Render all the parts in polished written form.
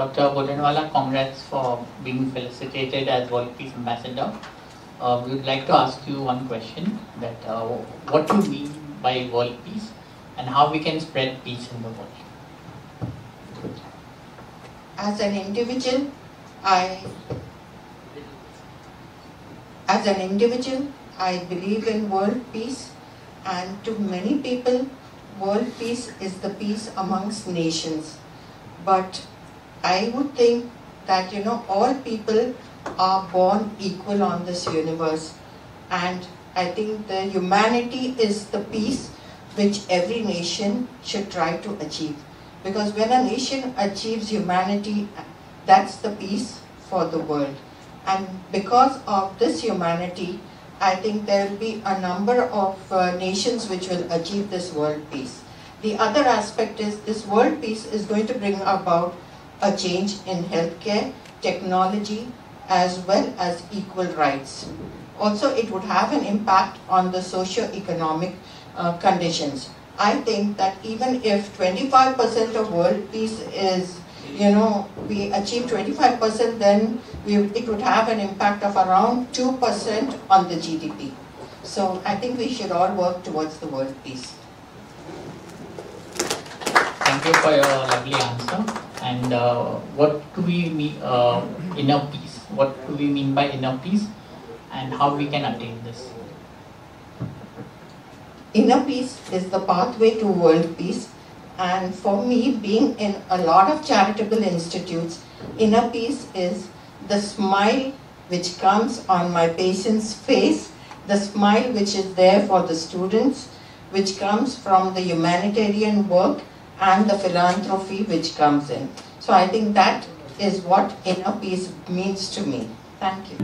Dr. Bodenwala, congrats for being felicitated as World Peace Ambassador. We would like to ask you one question, that what do you mean by world peace and how we can spread peace in the world? As an individual, I believe in world peace, and to many people, world peace is the peace amongst nations. But I would think that, all people are born equal on this universe. And I think the humanity is the peace which every nation should try to achieve. Because when a nation achieves humanity, that's the peace for the world. And because of this humanity, I think there will be a number of nations which will achieve this world peace. The other aspect is this world peace is going to bring about a change in healthcare, technology, as well as equal rights. Also, it would have an impact on the socio-economic conditions. I think that even if 25% of world peace is, we achieve 25%, then it would have an impact of around 2% on the GDP. So I think we should all work towards the world peace. Thank you for your lovely answer. And what do we mean inner peace? What do we mean by inner peace, and how we can attain this? Inner peace is the pathway to world peace. And for me, being in a lot of charitable institutes, inner peace is the smile which comes on my patient's face, the smile which is there for the students, which comes from the humanitarian work, and the philanthropy which comes in. So I think that is what inner peace means to me. Thank you.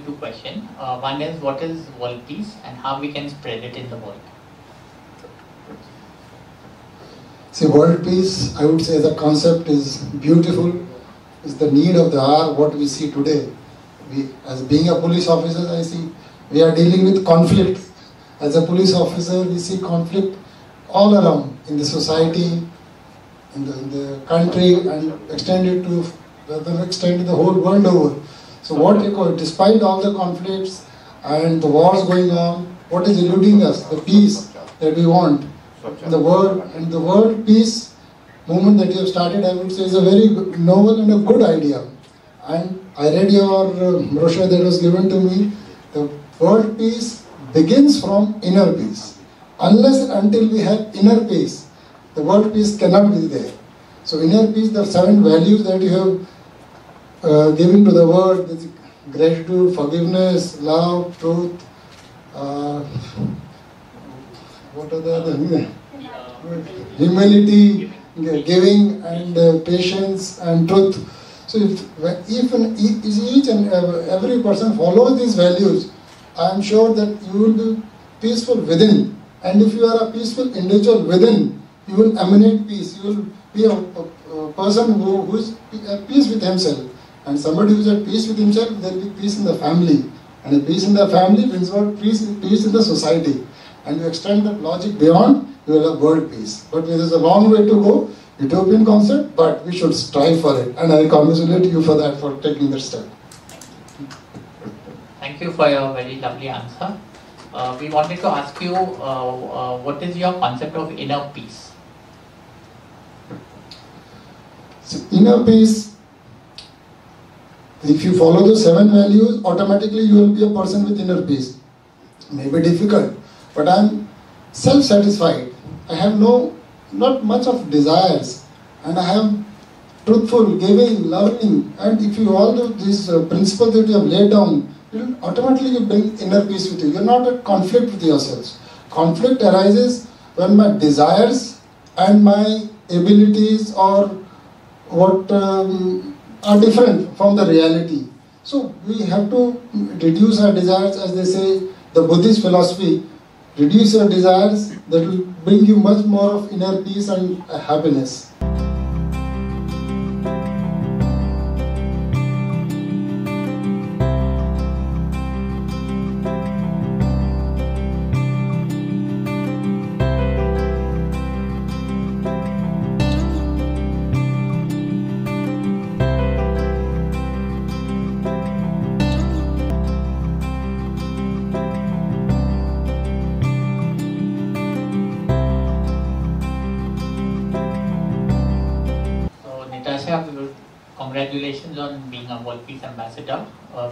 Two questions. One is, what is world peace and how we can spread it in the world? See, world peace, I would say the concept is beautiful, is the need of the hour, what we see today. As being a police officer, I see we are dealing with conflict. As a police officer, we see conflict all around in the society, in the country, and extend it to the whole world over. So despite all the conflicts and the wars going on, what is eluding us? The peace that we want in the world. And the world peace movement that you have started, I would say, is a very novel and a good idea. And I read your brochure that was given to me. The world peace begins from inner peace. Unless and until we have inner peace, the world peace cannot be there. So inner peace, the 7 values that you have given to the world, gratitude, forgiveness, love, truth, what are the other? Humility, giving, and patience, and truth. So if each and every person follows these values, I am sure that you will be peaceful within. And if you are a peaceful individual within, you will emanate peace. You will be a person who is at peace with himself. And somebody who is at peace with himself, there will be peace in the family. And a peace in the family brings about peace in the society. And you extend that logic beyond, you will have world peace. But there is a long way to go. Utopian concept, but we should strive for it, and I congratulate you for that, for taking that step. Thank you for your very lovely answer. We wanted to ask you, what is your concept of inner peace? So inner peace, if you follow the 7 values, automatically you will be a person with inner peace. It may be difficult, but I am self-satisfied. I have not much of desires, and I am truthful, giving, loving, and if you all these principles that you have laid down, automatically you bring inner peace with you. You are not at conflict with yourselves. Conflict arises when my desires and my abilities or what are different from the reality. So we have to reduce our desires, as they say, the Buddhist philosophy. Reduce your desires, that will bring you much more of inner peace and happiness. congratulations on being a World Peace Ambassador.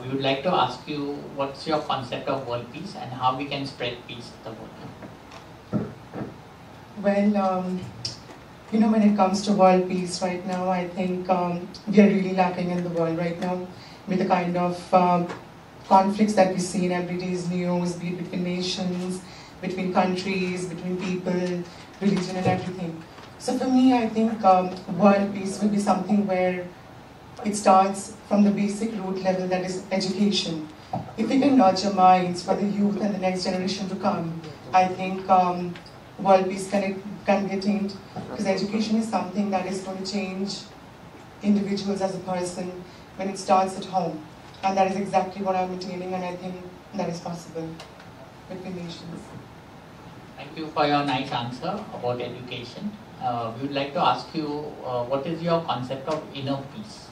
We would like to ask you what's your concept of world peace and how we can spread peace in the world. Well, when it comes to world peace right now, I think we are really lacking in the world right now with the kind of conflicts that we see in everyday's news, be it between nations, between countries, between people, religion and everything. So for me, I think world peace will be something where it starts from the basic root level, that is education. If we can nurture minds for the youth and the next generation to come, I think world peace can be attained, because education is something that is going to change individuals as a person when it starts at home. And that is exactly what I'm attaining, and I think that is possible between nations. Thank you for your nice answer about education. We would like to ask you, what is your concept of inner peace?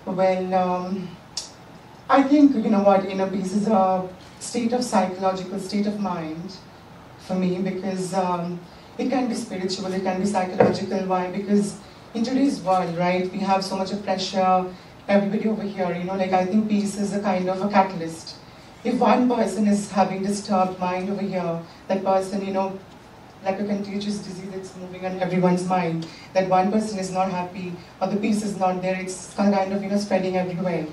Well, I think, inner peace is a state of psychological state of mind for me, because it can be spiritual, it can be psychological. Why? Because in today's world, right, we have so much of pressure, everybody over here, I think peace is a kind of a catalyst. If one person is having disturbed mind over here, that person, like a contagious disease that's moving on everyone's mind, that one person is not happy or the peace is not there, it's kind of, spreading everywhere.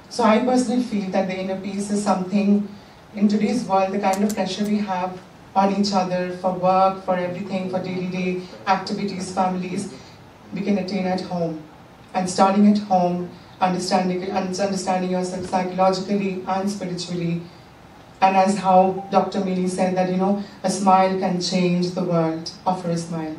So I personally feel that the inner peace is something in today's world, the kind of pressure we have on each other for work, for everything, for daily activities, families, we can attain at home. And starting at home, understanding yourself psychologically and spiritually. And as how Dr. Mili said that, a smile can change the world. Offer a smile.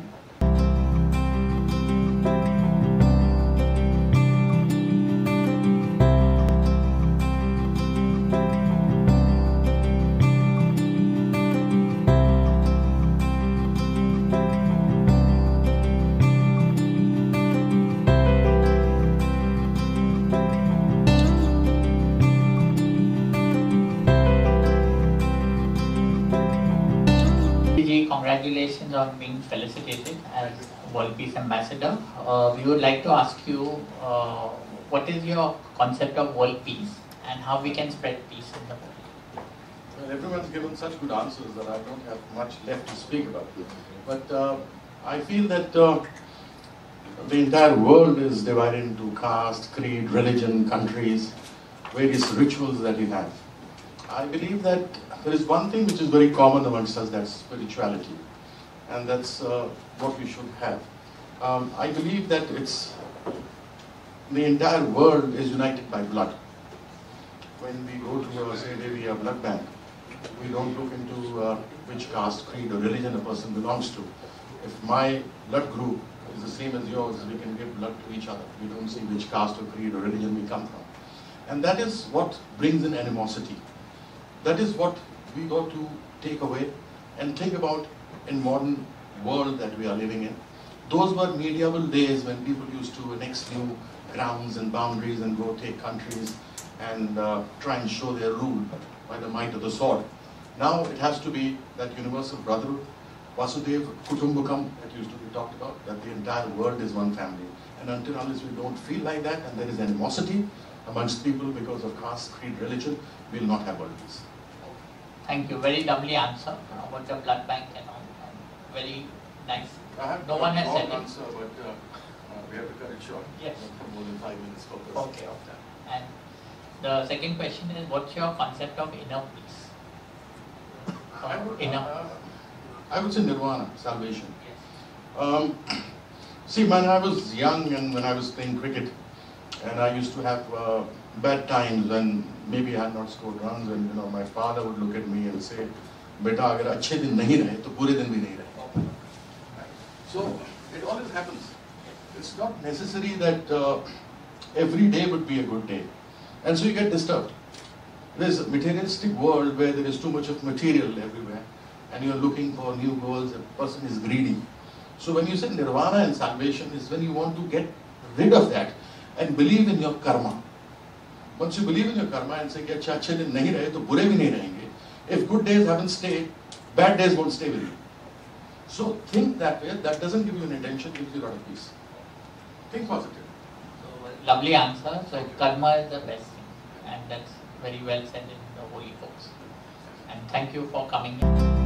Congratulations on being felicitated as World Peace Ambassador. We would like to ask you, what is your concept of world peace and how we can spread peace in the world? Well, everyone's given such good answers that I don't have much left to speak about. But I feel that the entire world is divided into caste, creed, religion, countries, various rituals that you have. I believe that there is one thing which is very common amongst us, that's spirituality. And that's what we should have. I believe that the entire world is united by blood. When we go to, say, maybe a blood bank, we don't look into which caste, creed or religion a person belongs to. If my blood group is the same as yours, we can give blood to each other. We don't see which caste or creed or religion we come from. And that is what brings in animosity. That is what we got to take away and think about in modern world that we are living in. Those were medieval days when people used to annex new grounds and boundaries and go take countries and try and show their rule by the might of the sword. Now it has to be that universal brotherhood, Vasudhaiva Kutumbakam, that used to be talked about, that the entire world is one family. And until unless we don't feel like that and there is animosity amongst people because of caste, creed, religion, we will not have world peace. Thank you. Very lovely answer about the blood bank and all. Very nice. No one has said it. Answer, but we have to cut it short. Yes. More than 5 minutes for this. Okay. And the second question is, what's your concept of inner peace? I would say nirvana, salvation. Yes. See, when I was young and when I was playing cricket, and I used to have bad times when maybe I had not scored runs, and my father would look at me and say, "Beta, agar achhe din nahi rahe, to pure din bhi nahi rahe." So it always happens. It's not necessary that every day would be a good day, and so you get disturbed. There's a materialistic world where there is too much of material everywhere, and you're looking for new goals. A person is greedy. So when you say nirvana and salvation is when you want to get rid of that and believe in your karma. Once you believe in your karma and say कि अच्छा अच्छे दिन नहीं रहे तो बुरे भी नहीं रहेंगे. If good days haven't stayed, bad days won't stay with you. So think that way. That doesn't give you an intention, gives you a lot of peace. Think positive. So, lovely answer. So, karma is the best thing, and that's very well said in the holy books. And thank you for coming in.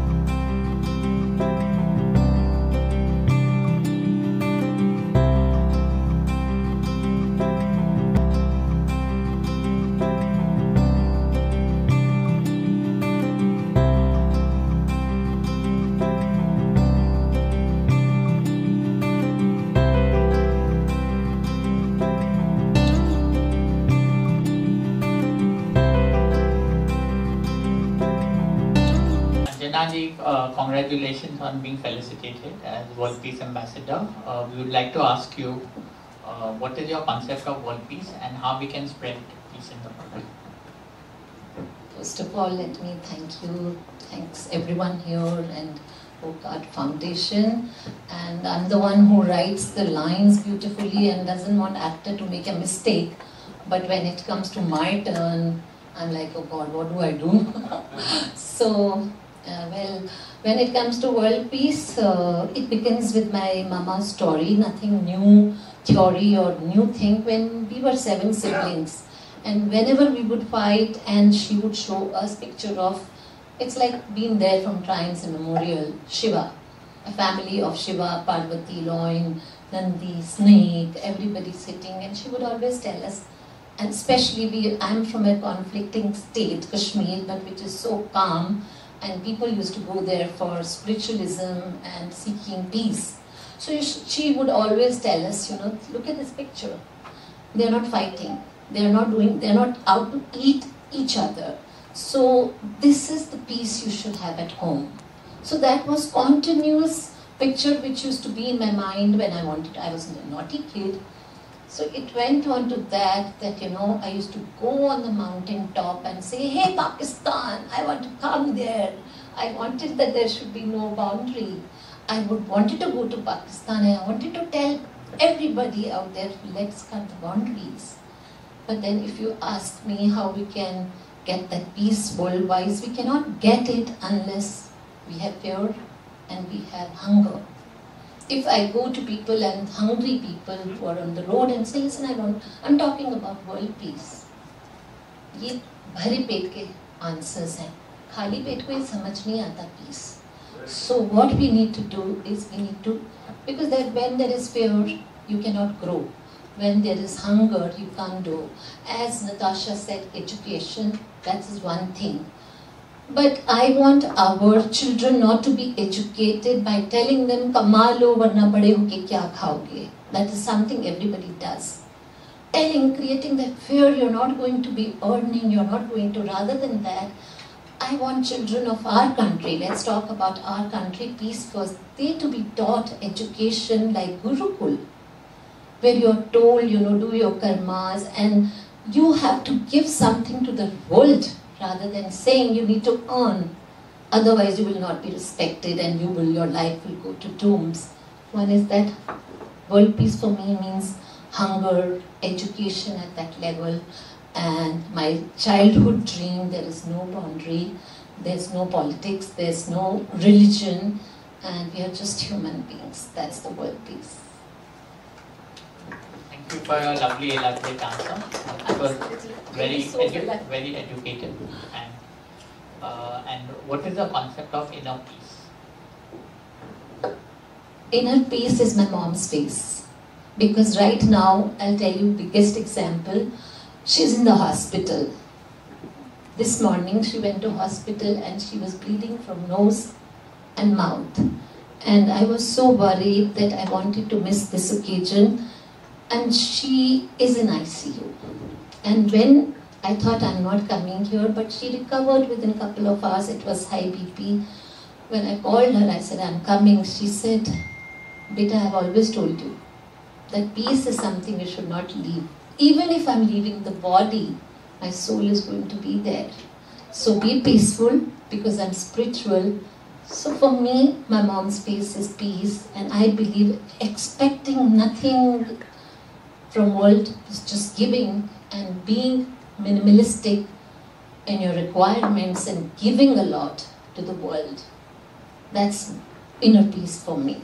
Ji, congratulations on being felicitated as World Peace Ambassador. We would like to ask you, what is your concept of world peace and how we can spread peace in the world? First of all, let me thank you. Thanks everyone here and Oak Art Foundation. And I'm the one who writes the lines beautifully and doesn't want actor to make a mistake. But when it comes to my turn, I'm like, oh God, what do I do? So, well, when it comes to world peace, it begins with my mama's story, nothing new theory or new thing. When we were 7 siblings, and whenever we would fight and she would show us picture of, it's like being there from times immemorial, Shiva, a family of Shiva, Parvati, Loin, Nandi, Snake, everybody sitting, and she would always tell us, and especially I'm from a conflicting state, Kashmir, but which is so calm, and people used to go there for spiritualism and seeking peace. So she would always tell us, look at this picture. They're not fighting. They're not out to eat each other. So this is the peace you should have at home. So that was continuous picture which used to be in my mind when I was a naughty kid. So it went on to that, I used to go on the mountain top and say, hey Pakistan, I want to come there. I wanted that there should be no boundary. I wanted to go to Pakistan and I wanted to tell everybody out there, let's cut the boundaries. But then if you ask me how we can get that peace worldwide, we cannot get it unless we have fear and we have hunger. If I go to people and hungry people who are on the road and say, listen, I'm talking about world peace. ये भरे पेट के answers हैं. खाली पेट को ये समझ नहीं आता peace. So what we need to do is because that when there is fear, you cannot grow. When there is hunger, you can't do. As Natasha said, education, that is one thing. But I want our children not to be educated by telling them, "Kama lo varna bade hoke kya khaoge." That is something everybody does. Creating that fear, you're not going to be earning, you're not going to. Rather than that, I want children of our country, let's talk about our country, peace first, they to be taught education like Gurukul, where you're told, do your karmas and you have to give something to the world. Rather than saying you need to earn, otherwise you will not be respected and your life will go to tombs. One is that world peace for me means hunger, education at that level, and my childhood dream, there is no boundary, there's no politics, there's no religion, and we are just human beings. That's the world peace. Thank you for your lovely elaborate answer. It was very educated. And what is the concept of inner peace? Inner peace is my mom's face. Because right now, I'll tell you biggest example, she's in the hospital. This morning she went to hospital and she was bleeding from nose and mouth. And I was so worried that I wanted to miss this occasion. And she is in ICU. And when I thought I'm not coming here, but she recovered within a couple of hours, it was high BP. When I called her, I said, I'm coming. She said, Beta, I've always told you that peace is something you should not leave. Even if I'm leaving the body, my soul is going to be there. So be peaceful because I'm spiritual. So for me, my mom's face is peace, and I believe expecting nothing from world is just giving and being minimalistic in your requirements and giving a lot to the world. That's inner peace for me.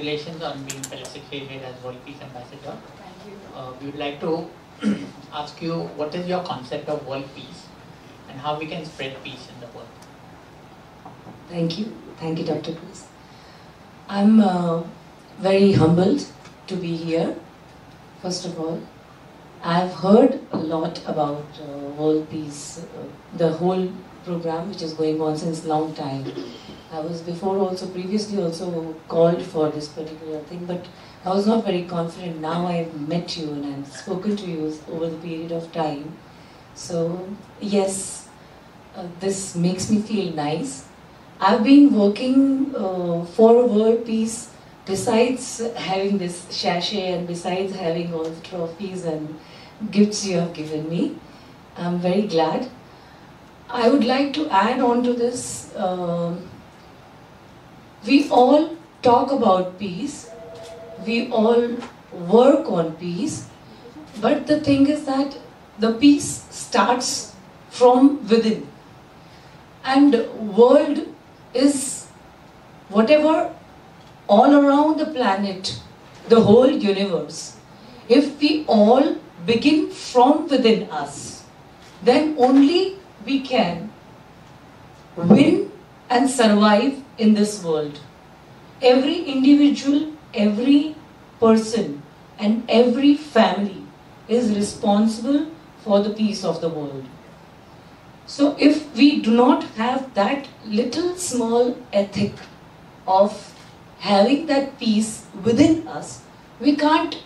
congratulations on being felicitated as World Peace Ambassador. Thank you. We would like to ask you, what is your concept of world peace and how we can spread peace in the world? Thank you. Thank you, Dr. Cruz. I'm very humbled to be here, first of all. I've heard a lot about world peace, the whole program which is going on since long time. I was previously also called for this particular thing, but I was not very confident. Now I've met you and I've spoken to you over the period of time. So yes, this makes me feel nice. I've been working for world peace, besides having this sachet and besides having all the trophies and gifts you have given me. I'm very glad. I would like to add on to this. We all talk about peace. We all work on peace. But the thing is that the peace starts from within. And world is whatever all around the planet, the whole universe. If we all begin from within us, then only we can win and survive in this world. Every individual, every person and every family is responsible for the peace of the world. So if we do not have that little small ethic of having that peace within us, we can't,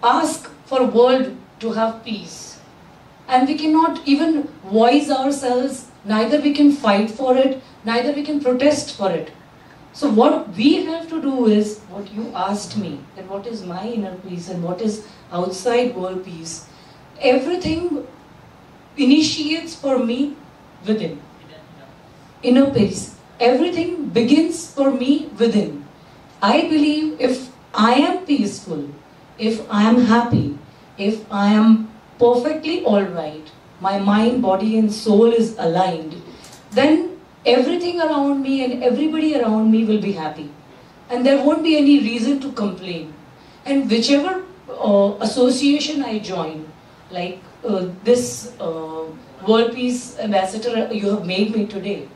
ask for world to have peace. And we cannot even voice ourselves, neither we can fight for it, neither we can protest for it. So what we have to do is, what you asked me, that what is my inner peace and what is outside world peace. Everything initiates for me within. Inner peace. Everything begins for me within. I believe if I am peaceful, if I am happy, if I am perfectly alright, my mind, body and soul is aligned, then everything around me and everybody around me will be happy. And there won't be any reason to complain. And whichever association I join, like this World Peace Ambassador you have made me today,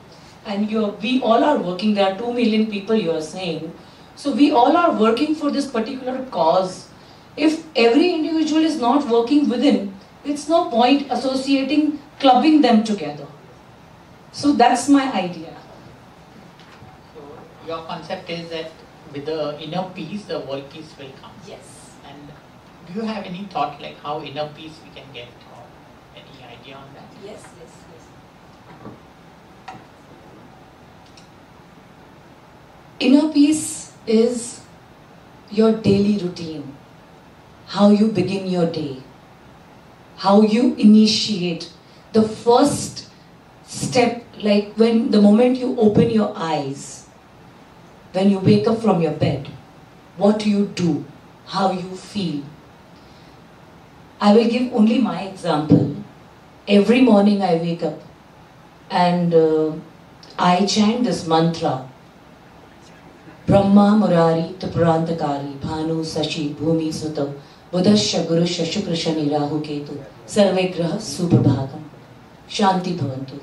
and we all are working, there are 2 million people you are saying, so we all are working for this particular cause. If every individual is not working within, it's no point associating, clubbing them together. So that's my idea. So your concept is that with the inner peace, the world peace will come. Yes. And do you have any thought like how inner peace we can get, or any idea on that? Yes. Inner peace is your daily routine. How you begin your day. How you initiate. The first step, like when the moment you open your eyes, when you wake up from your bed, what you do, how you feel. I will give only my example. Every morning I wake up and I chant this mantra. Brahma Murari Tripurantakari Bhanu Sashi Bhumi Sutta Buddhasya Gurusya Shukra Shani Rahu Ketu Sarve Graha Suprabhatam Shanti Bhavantu.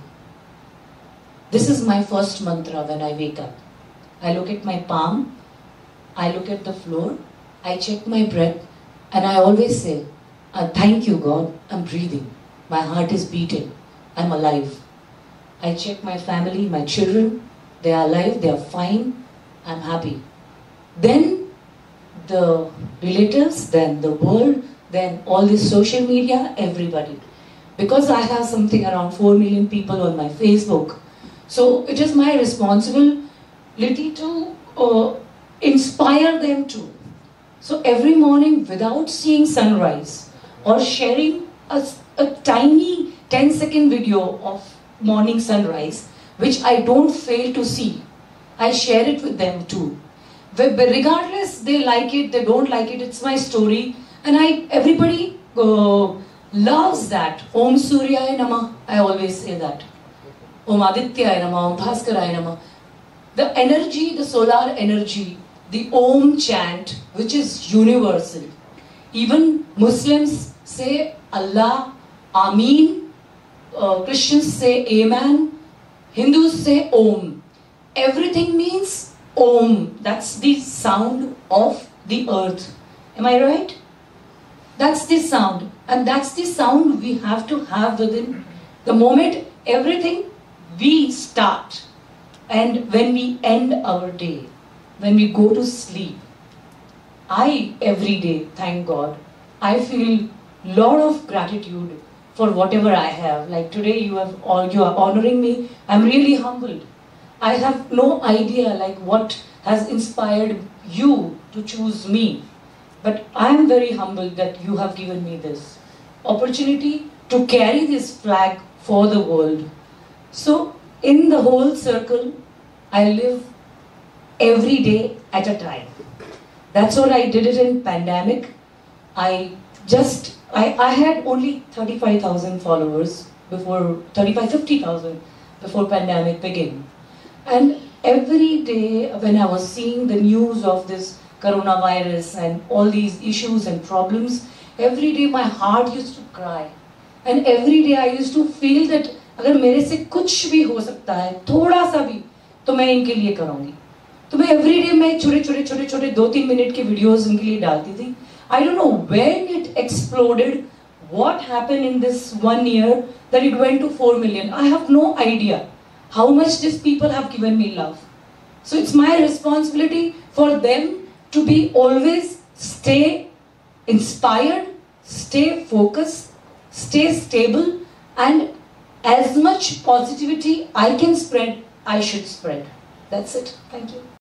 This is my first mantra when I wake up. I look at my palm, I look at the floor, I check my breath, and I always say, thank you God, I'm breathing. My heart is beating. I'm alive. I check my family, my children, they are alive, they are fine, I'm happy. Then the relatives, then the world, then all this social media, everybody. Because I have something around 4 million people on my Facebook, so it is my responsibility to inspire them too. So every morning without seeing sunrise or sharing a tiny 10-second video of morning sunrise, which I don't fail to see, I share it with them too. But regardless, they like it, they don't like it, it's my story. And everybody loves that. Om Suryaya Namah, I always say that. Om Adityaya Namah, Om Bhaskaraya Namah. The energy, the solar energy, the Om chant, which is universal. Even Muslims say Allah, Ameen, Christians say Amen, Hindus say Om. Everything means Om. That's the sound of the earth. Am I right? That's the sound. And that's the sound we have to have within the moment everything we start and when we end our day, when we go to sleep. I, every day, thank God, I feel lot of gratitude for whatever I have. Like today you are honoring me. I'm really humbled. I have no idea like what has inspired you to choose me. But I am very humbled that you have given me this opportunity to carry this flag for the world. So in the whole circle, I live every day at a time. That's what I did it in pandemic. I had only 35,000 followers before, 50,000 before pandemic began. And every day when I was seeing the news of this coronavirus and all these issues and problems, every day my heart used to cry. And every day I used to feel that अगर मेरे से कुछ भी हो सकता है, थोड़ा सा भी, तो मैं इनके लिए करूँगी. तो मैं every day मैं छोटे 2-3 मिनट के वीडियोस इनके लिए डालती थी. I don't know when it exploded, what happened in this 1 year that it went to 4 million. I have no idea how much these people have given me love. So it's my responsibility for them to be always stay inspired, stay focused, stay stable, and as much positivity I can spread, I should spread. That's it. Thank you.